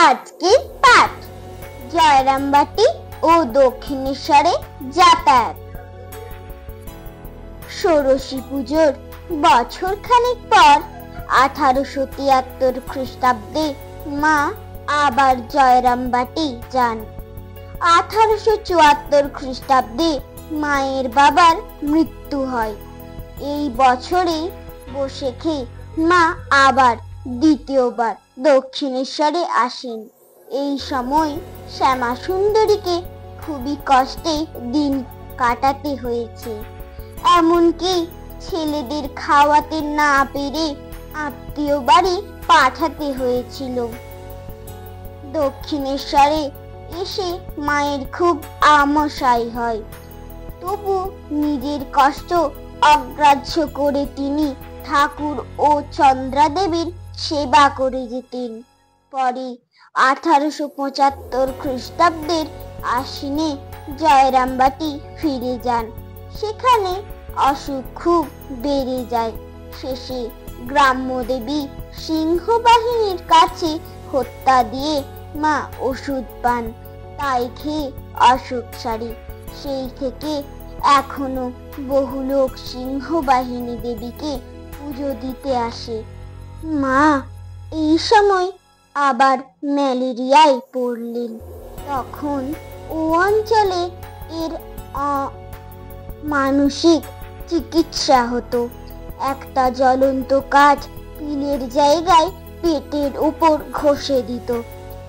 আজকের পাঠ জয়রামবাটি ও দক্ষিণেশ্বরে যাতায়াত। ষোড়শী পুজোর বছর খানেক পর 1873 খ্রিস্টাব্দে মা আবার জয়রামবাটি যান। 1874 খ্রিস্টাব্দে মায়ের বাবার মৃত্যু হয়। এই বছরে বৈশাখে মা আবার দ্বিতীয়বার দক্ষিণেশ্বরে আসেন। এই সময় শ্যামা সুন্দরীকে খুবই কষ্টে দিন কাটাতে হয়েছে। এমনকি ছেলেদের খাওয়াতে না পেরে আত্মীয় বাড়ি পাঠাতে হয়েছিল। দক্ষিণেশ্বরে এসে মায়ের খুব আমসাই হয়, তবু নিজের কষ্ট অগ্রাহ্য করে তিনি ঠাকুর ও চন্দ্রা দেবীর সেবা করে যেতেন। পরে 1875 খ্রিস্টাব্দের আশ্বিনে জয়রামবাটি ফিরে যান। সেখানে অসুখ খুব বেড়ে যায়। শেষে গ্রাম্য দেবী সিংহবাহিনীর কাছে হত্যা দিয়ে মা ওষুধ পান, তাই খেয়ে অসুখ সারে। সেই থেকে এখনো বহু লোক সিংহবাহিনী দেবীকে পুজো দিতে আসে। মা এই সময় আবার ম্যালেরিয়ায় পড়লেন। তখন ও অঞ্চলে এর মানসিক চিকিৎসা হতো। একটা জ্বলন্ত কাঠ পিলের জায়গায় পেটের উপর ঘষে দিত।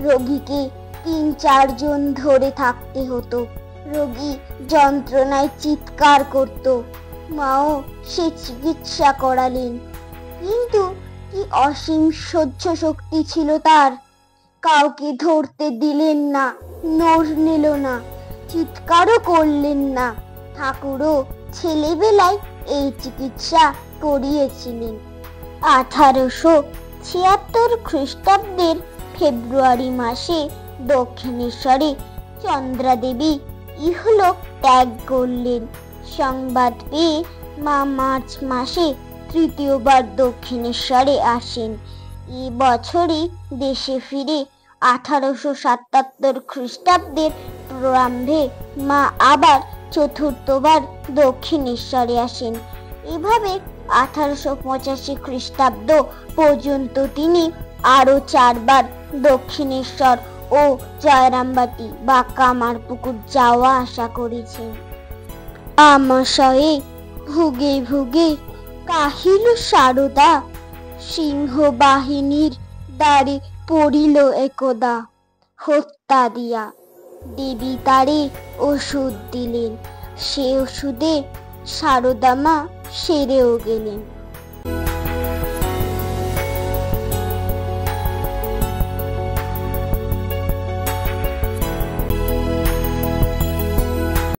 রোগীকে 3-4 জন ধরে থাকতে হতো। রোগী যন্ত্রণায় চিৎকার করত। মাও সে চিকিৎসা করালেন, কিন্তু কি অসীম সহ্য শক্তি ছিল তার। কাউকে ধরতে দিলেন না, নড় নিল না, চিৎকারও করলেন না। ঠাকুরও ছেলেবেলায় এই চিকিৎসা করিয়েছিলেন। 1876 খ্রিস্টাব্দের ফেব্রুয়ারি মাসে দক্ষিণেশ্বরে চন্দ্রা দেবী ইহলোক ত্যাগ করলেন। সংবাদ পেয়ে মা মার্চ মাসে তৃতীয়বার দক্ষিণেশ্বরে আসেন। এই বছরই দেশে ফিরে 1877 খ্রিস্টাব্দের প্রারম্ভে মা আবার চতুর্থবার দক্ষিণেশ্বরে আসেন। এভাবে 1885 খ্রিস্টাব্দ পর্যন্ত তিনি আরো 4 বার দক্ষিণেশ্বর ও জয়রামবাটি বা কামারপুকুর যাওয়া আসা করেছেন। আমাশয়ে ভুগে ভুগে কাহিল সারদা, সিংহবাহিনীর দ্বারে পড়িল একদা। হত্যা দিয়া দেবী তারে ওষুধ দিলেন, সে ওষুধে সারদা মা সেরেও গেলেন।